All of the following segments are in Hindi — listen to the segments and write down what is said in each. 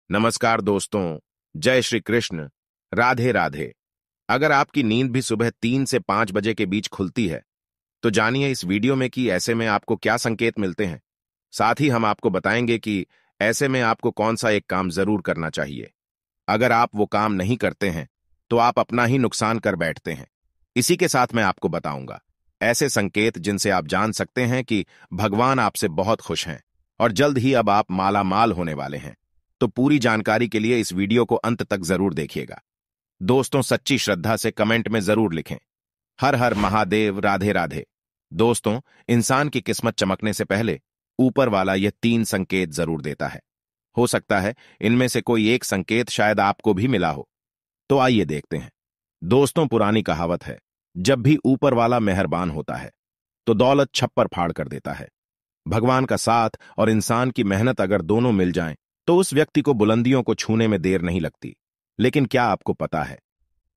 नमस्कार दोस्तों, जय श्री कृष्ण, राधे राधे। अगर आपकी नींद भी सुबह 3 से 5 बजे के बीच खुलती है, तो जानिए इस वीडियो में कि ऐसे में आपको क्या संकेत मिलते हैं। साथ ही हम आपको बताएंगे कि ऐसे में आपको कौन सा एक काम जरूर करना चाहिए। अगर आप वो काम नहीं करते हैं, तो आप अपना ही नुकसान कर बैठते हैं। इसी के साथ मैं आपको बताऊंगा ऐसे संकेत जिनसे आप जान सकते हैं कि भगवान आपसे बहुत खुश हैं और जल्द ही अब आप माला माल होने वाले हैं। तो पूरी जानकारी के लिए इस वीडियो को अंत तक जरूर देखिएगा। दोस्तों, सच्ची श्रद्धा से कमेंट में जरूर लिखें, हर हर महादेव, राधे राधे। दोस्तों, इंसान की किस्मत चमकने से पहले ऊपर वाला यह 3 संकेत जरूर देता है। हो सकता है इनमें से कोई एक संकेत शायद आपको भी मिला हो। तो आइए देखते हैं। दोस्तों, पुरानी कहावत है, जब भी ऊपर वाला मेहरबान होता है तो दौलत छप्पर फाड़ कर देता है। भगवान का साथ और इंसान की मेहनत अगर दोनों मिल जाएं, तो उस व्यक्ति को बुलंदियों को छूने में देर नहीं लगती। लेकिन क्या आपको पता है,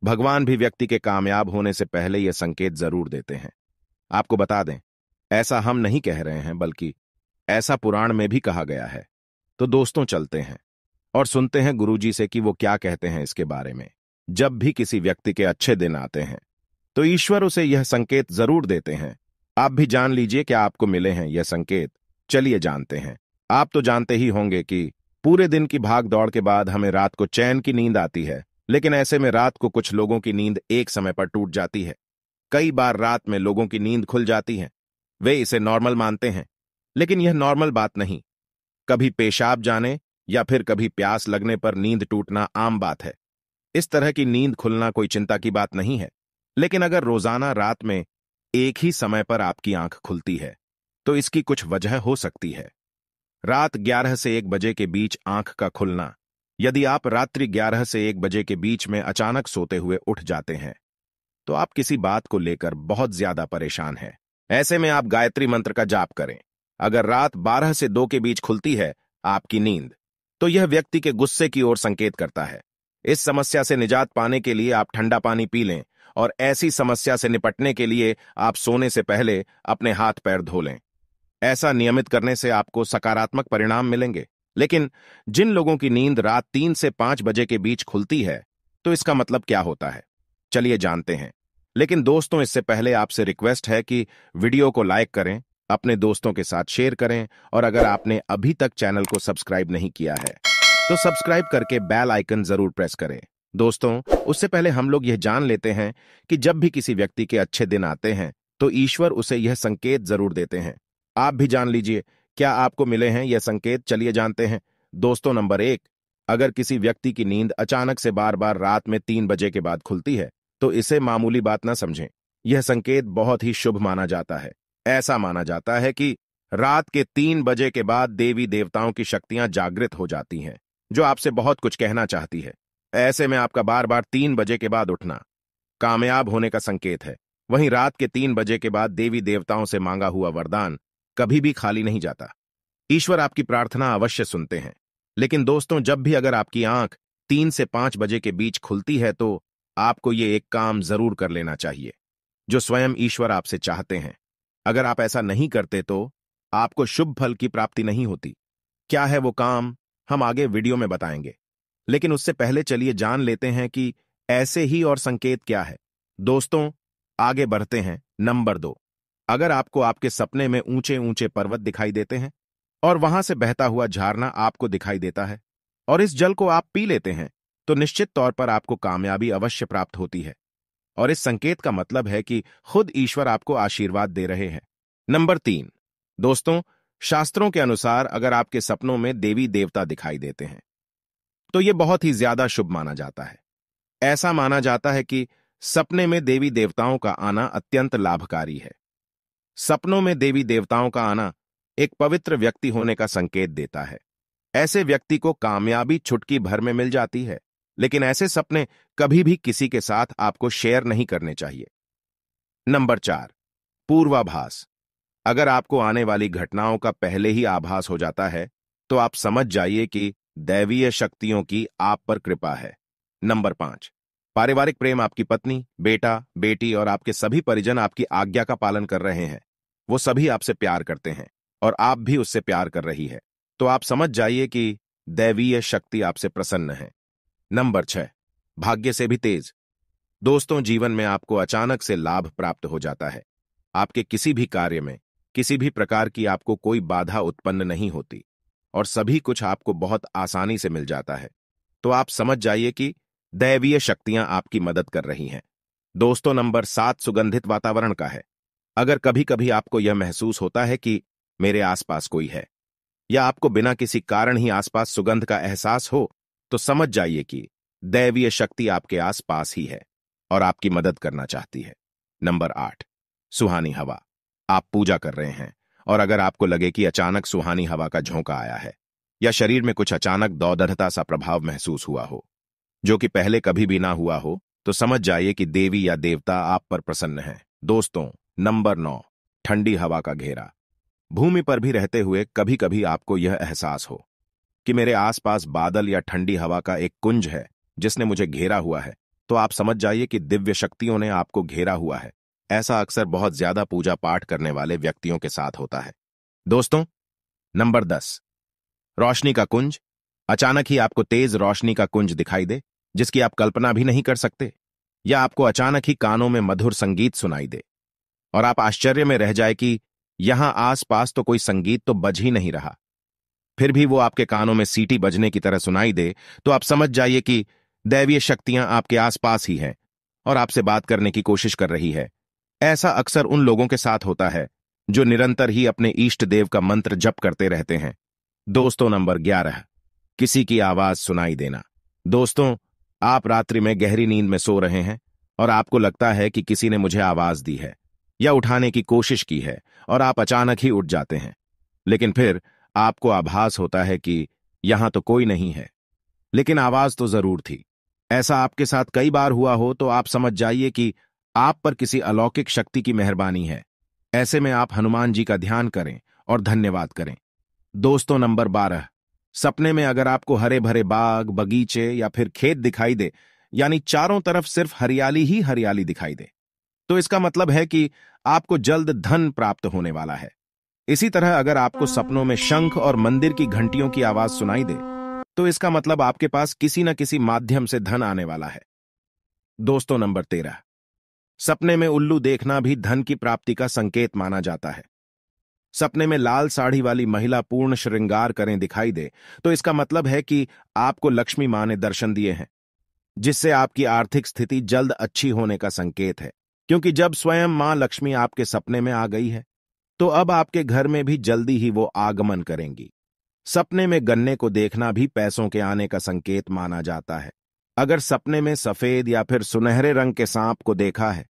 भगवान भी व्यक्ति के कामयाब होने से पहले यह संकेत जरूर देते हैं। आपको बता दें, ऐसा हम नहीं कह रहे हैं, बल्कि ऐसा पुराण में भी कहा गया है। तो दोस्तों, चलते हैं और सुनते हैं गुरुजी से कि वो क्या कहते हैं इसके बारे में। जब भी किसी व्यक्ति के अच्छे दिन आते हैं, तो ईश्वर उसे यह संकेत जरूर देते हैं। आप भी जान लीजिए क्या आपको मिले हैं यह संकेत। चलिए जानते हैं। आप तो जानते ही होंगे कि पूरे दिन की भाग दौड़ के बाद हमें रात को चैन की नींद आती है, लेकिन ऐसे में रात को कुछ लोगों की नींद एक समय पर टूट जाती है। कई बार रात में लोगों की नींद खुल जाती है। वे इसे नॉर्मल मानते हैं, लेकिन यह नॉर्मल बात नहीं। कभी पेशाब जाने या फिर कभी प्यास लगने पर नींद टूटना आम बात है। इस तरह की नींद खुलना कोई चिंता की बात नहीं है। लेकिन अगर रोजाना रात में एक ही समय पर आपकी आंख खुलती है, तो इसकी कुछ वजह हो सकती है। रात 11 से 1 बजे के बीच आंख का खुलना। यदि आप रात्रि 11 से 1 बजे के बीच में अचानक सोते हुए उठ जाते हैं, तो आप किसी बात को लेकर बहुत ज्यादा परेशान हैं। ऐसे में आप गायत्री मंत्र का जाप करें। अगर रात 12 से 2 के बीच खुलती है आपकी नींद, तो यह व्यक्ति के गुस्से की ओर संकेत करता है। इस समस्या से निजात पाने के लिए आप ठंडा पानी पी लें, और ऐसी समस्या से निपटने के लिए आप सोने से पहले अपने हाथ पैर धो लें। ऐसा नियमित करने से आपको सकारात्मक परिणाम मिलेंगे। लेकिन जिन लोगों की नींद रात 3 से 5 बजे के बीच खुलती है, तो इसका मतलब क्या होता है, चलिए जानते हैं। लेकिन दोस्तों, इससे पहले आपसे रिक्वेस्ट है कि वीडियो को लाइक करें, अपने दोस्तों के साथ शेयर करें, और अगर आपने अभी तक चैनल को सब्सक्राइब नहीं किया है, तो सब्सक्राइब करके बेल आइकन जरूर प्रेस करें। दोस्तों, उससे पहले हम लोग यह जान लेते हैं कि जब भी किसी व्यक्ति के अच्छे दिन आते हैं, तो ईश्वर उसे यह संकेत जरूर देते हैं। आप भी जान लीजिए क्या आपको मिले हैं यह संकेत। चलिए जानते हैं। दोस्तों, नंबर 1, अगर किसी व्यक्ति की नींद अचानक से बार बार रात में 3 बजे के बाद खुलती है, तो इसे मामूली बात ना समझें। यह संकेत बहुत ही शुभ माना जाता है। ऐसा माना जाता है कि रात के 3 बजे के बाद देवी देवताओं की शक्तियां जागृत हो जाती हैं, जो आपसे बहुत कुछ कहना चाहती है। ऐसे में आपका बार बार 3 बजे के बाद उठना कामयाब होने का संकेत है। वहीं रात के 3 बजे के बाद देवी देवताओं से मांगा हुआ वरदान कभी भी खाली नहीं जाता। ईश्वर आपकी प्रार्थना अवश्य सुनते हैं। लेकिन दोस्तों, जब भी अगर आपकी आंख 3 से 5 बजे के बीच खुलती है, तो आपको ये एक काम जरूर कर लेना चाहिए जो स्वयं ईश्वर आपसे चाहते हैं। अगर आप ऐसा नहीं करते, तो आपको शुभ फल की प्राप्ति नहीं होती। क्या है वो काम, हम आगे वीडियो में बताएंगे। लेकिन उससे पहले चलिए जान लेते हैं कि ऐसे ही और संकेत क्या है। दोस्तों, आगे बढ़ते हैं। नंबर 2, अगर आपको आपके सपने में ऊंचे ऊंचे पर्वत दिखाई देते हैं और वहां से बहता हुआ झरना आपको दिखाई देता है, और इस जल को आप पी लेते हैं, तो निश्चित तौर पर आपको कामयाबी अवश्य प्राप्त होती है। और इस संकेत का मतलब है कि खुद ईश्वर आपको आशीर्वाद दे रहे हैं। नंबर 3, दोस्तों, शास्त्रों के अनुसार अगर आपके सपनों में देवी देवता दिखाई देते हैं, तो यह बहुत ही ज्यादा शुभ माना जाता है। ऐसा माना जाता है कि सपने में देवी देवताओं का आना अत्यंत लाभकारी है। सपनों में देवी देवताओं का आना एक पवित्र व्यक्ति होने का संकेत देता है। ऐसे व्यक्ति को कामयाबी चुटकी भर में मिल जाती है। लेकिन ऐसे सपने कभी भी किसी के साथ आपको शेयर नहीं करने चाहिए। नंबर 4, पूर्वाभास। अगर आपको आने वाली घटनाओं का पहले ही आभास हो जाता है, तो आप समझ जाइए कि दैवीय शक्तियों की आप पर कृपा है। नंबर 5, पारिवारिक प्रेम। आपकी पत्नी, बेटा, बेटी और आपके सभी परिजन आपकी आज्ञा का पालन कर रहे हैं। वो सभी आपसे प्यार करते हैं और आप भी उससे प्यार कर रही है। तो आप समझ जाइए कि दैवीय शक्ति आपसे प्रसन्न है। नंबर 6, भाग्य से भी तेज। दोस्तों, जीवन में आपको अचानक से लाभ प्राप्त हो जाता है। आपके किसी भी कार्य में किसी भी प्रकार की आपको कोई बाधा उत्पन्न नहीं होती और सभी कुछ आपको बहुत आसानी से मिल जाता है। तो आप समझ जाइए कि दैवीय शक्तियां आपकी मदद कर रही हैं। दोस्तों, नंबर 7 सुगंधित वातावरण का है। अगर कभी कभी आपको यह महसूस होता है कि मेरे आसपास कोई है, या आपको बिना किसी कारण ही आसपास सुगंध का एहसास हो, तो समझ जाइए कि दैवीय शक्ति आपके आसपास ही है और आपकी मदद करना चाहती है। नंबर 8 सुहानी हवा। आप पूजा कर रहे हैं और अगर आपको लगे कि अचानक सुहानी हवा का झोंका आया है या शरीर में कुछ अचानक दौदढ़ता सा प्रभाव महसूस हुआ हो जो कि पहले कभी भी ना हुआ हो, तो समझ जाइए कि देवी या देवता आप पर प्रसन्न है। दोस्तों, नंबर 9 ठंडी हवा का घेरा। भूमि पर भी रहते हुए कभी कभी आपको यह एहसास हो कि मेरे आसपास बादल या ठंडी हवा का एक कुंज है जिसने मुझे घेरा हुआ है, तो आप समझ जाइए कि दिव्य शक्तियों ने आपको घेरा हुआ है। ऐसा अक्सर बहुत ज्यादा पूजा पाठ करने वाले व्यक्तियों के साथ होता है। दोस्तों, नंबर 10 रोशनी का कुंज। अचानक ही आपको तेज रोशनी का कुंज दिखाई दे जिसकी आप कल्पना भी नहीं कर सकते, या आपको अचानक ही कानों में मधुर संगीत सुनाई दे और आप आश्चर्य में रह जाए कि यहां आसपास तो कोई संगीत तो बज ही नहीं रहा, फिर भी वो आपके कानों में सीटी बजने की तरह सुनाई दे, तो आप समझ जाइए कि दैवीय शक्तियां आपके आसपास ही हैं और आपसे बात करने की कोशिश कर रही है। ऐसा अक्सर उन लोगों के साथ होता है जो निरंतर ही अपने इष्ट देव का मंत्र जप करते रहते हैं। दोस्तों, नंबर 11 किसी की आवाज सुनाई देना। दोस्तों, आप रात्रि में गहरी नींद में सो रहे हैं और आपको लगता है कि किसी ने मुझे आवाज दी है या उठाने की कोशिश की है और आप अचानक ही उठ जाते हैं, लेकिन फिर आपको आभास होता है कि यहां तो कोई नहीं है, लेकिन आवाज तो जरूर थी। ऐसा आपके साथ कई बार हुआ हो तो आप समझ जाइए कि आप पर किसी अलौकिक शक्ति की मेहरबानी है। ऐसे में आप हनुमान जी का ध्यान करें और धन्यवाद करें। दोस्तों, नंबर 12 सपने में अगर आपको हरे भरे बाग, बगीचे या फिर खेत दिखाई दे, यानी चारों तरफ सिर्फ हरियाली ही हरियाली दिखाई दे, तो इसका मतलब है कि आपको जल्द धन प्राप्त होने वाला है। इसी तरह अगर आपको सपनों में शंख और मंदिर की घंटियों की आवाज सुनाई दे, तो इसका मतलब आपके पास किसी न किसी माध्यम से धन आने वाला है। दोस्तों, नंबर 13 सपने में उल्लू देखना भी धन की प्राप्ति का संकेत माना जाता है। सपने में लाल साड़ी वाली महिला पूर्ण श्रृंगार करें दिखाई दे, तो इसका मतलब है कि आपको लक्ष्मी मां ने दर्शन दिए हैं, जिससे आपकी आर्थिक स्थिति जल्द अच्छी होने का संकेत है, क्योंकि जब स्वयं मां लक्ष्मी आपके सपने में आ गई है, तो अब आपके घर में भी जल्दी ही वो आगमन करेंगी। सपने में गन्ने को देखना भी पैसों के आने का संकेत माना जाता है। अगर सपने में सफेद या फिर सुनहरे रंग के सांप को देखा है,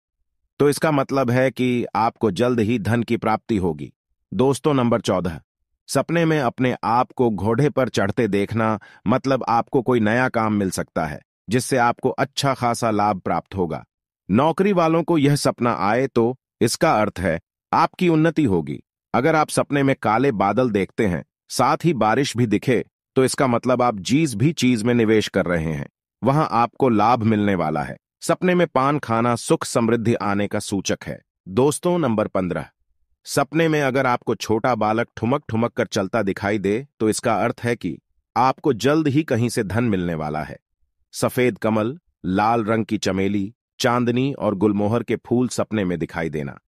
तो इसका मतलब है कि आपको जल्द ही धन की प्राप्ति होगी। दोस्तों, नंबर 14 सपने में अपने आप को घोड़े पर चढ़ते देखना, मतलब आपको कोई नया काम मिल सकता है जिससे आपको अच्छा खासा लाभ प्राप्त होगा। नौकरी वालों को यह सपना आए तो इसका अर्थ है आपकी उन्नति होगी। अगर आप सपने में काले बादल देखते हैं, साथ ही बारिश भी दिखे, तो इसका मतलब आप जिस भी चीज में निवेश कर रहे हैं वहां आपको लाभ मिलने वाला है। सपने में पान खाना सुख समृद्धि आने का सूचक है। दोस्तों, नंबर 15 सपने में अगर आपको छोटा बालक ठुमक ठुमक कर चलता दिखाई दे, तो इसका अर्थ है कि आपको जल्द ही कहीं से धन मिलने वाला है। सफेद कमल, लाल रंग की चमेली, चांदनी और गुलमोहर के फूल सपने में दिखाई देना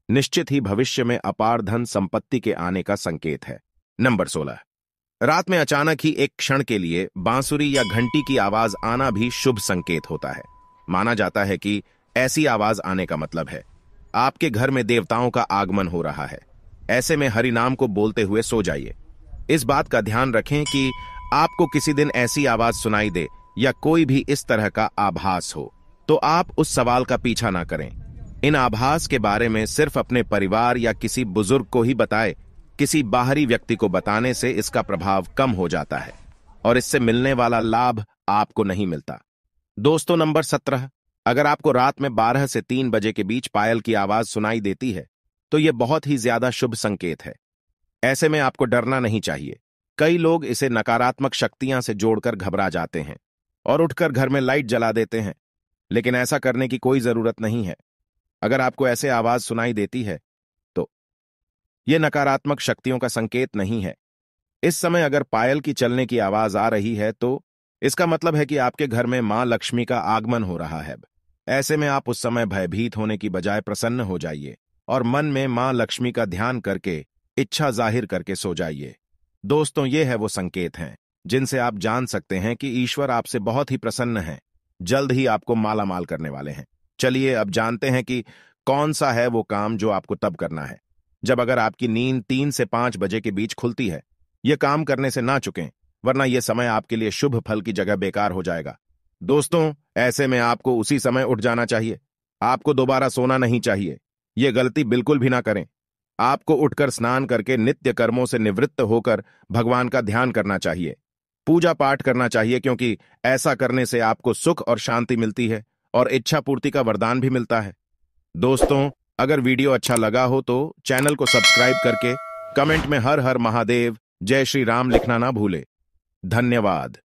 निश्चित ही भविष्य में अपार धन संपत्ति के आने का संकेत है। नंबर 16 रात में अचानक ही एक क्षण के लिए बांसुरी या घंटी की आवाज आना भी शुभ संकेत होता है। माना जाता है कि ऐसी आवाज आने का मतलब है आपके घर में देवताओं का आगमन हो रहा है। ऐसे में हरि नाम को बोलते हुए सो जाइए। इस बात का ध्यान रखें कि आपको किसी दिन ऐसी आवाज सुनाई दे या कोई भी इस तरह का आभास हो, तो आप उस सवाल का पीछा ना करें। इन आभास के बारे में सिर्फ अपने परिवार या किसी बुजुर्ग को ही बताएं। किसी बाहरी व्यक्ति को बताने से इसका प्रभाव कम हो जाता है और इससे मिलने वाला लाभ आपको नहीं मिलता। दोस्तों, नंबर 17 अगर आपको रात में 12 से 3 बजे के बीच पायल की आवाज सुनाई देती है, तो यह बहुत ही ज्यादा शुभ संकेत है। ऐसे में आपको डरना नहीं चाहिए। कई लोग इसे नकारात्मक शक्तियां से जोड़कर घबरा जाते हैं और उठकर घर में लाइट जला देते हैं, लेकिन ऐसा करने की कोई जरूरत नहीं है। अगर आपको ऐसे आवाज सुनाई देती है, तो यह नकारात्मक शक्तियों का संकेत नहीं है। इस समय अगर पायल की चलने की आवाज आ रही है तो इसका मतलब है कि आपके घर में मां लक्ष्मी का आगमन हो रहा है। ऐसे में आप उस समय भयभीत होने की बजाय प्रसन्न हो जाइए और मन में मां लक्ष्मी का ध्यान करके इच्छा जाहिर करके सो जाइए। दोस्तों, ये है वो संकेत हैं जिनसे आप जान सकते हैं कि ईश्वर आपसे बहुत ही प्रसन्न हैं, जल्द ही आपको माला माल करने वाले हैं। चलिए अब जानते हैं कि कौन सा है वो काम जो आपको तब करना है जब अगर आपकी नींद 3 से 5 बजे के बीच खुलती है। यह काम करने से ना चुकें, वरना यह समय आपके लिए शुभ फल की जगह बेकार हो जाएगा। दोस्तों, ऐसे में आपको उसी समय उठ जाना चाहिए। आपको दोबारा सोना नहीं चाहिए। यह गलती बिल्कुल भी ना करें। आपको उठकर स्नान करके नित्य कर्मों से निवृत्त होकर भगवान का ध्यान करना चाहिए, पूजा पाठ करना चाहिए, क्योंकि ऐसा करने से आपको सुख और शांति मिलती है और इच्छा पूर्ति का वरदान भी मिलता है। दोस्तों, अगर वीडियो अच्छा लगा हो तो चैनल को सब्सक्राइब करके कमेंट में हर हर महादेव, जय श्री राम लिखना ना भूले। धन्यवाद।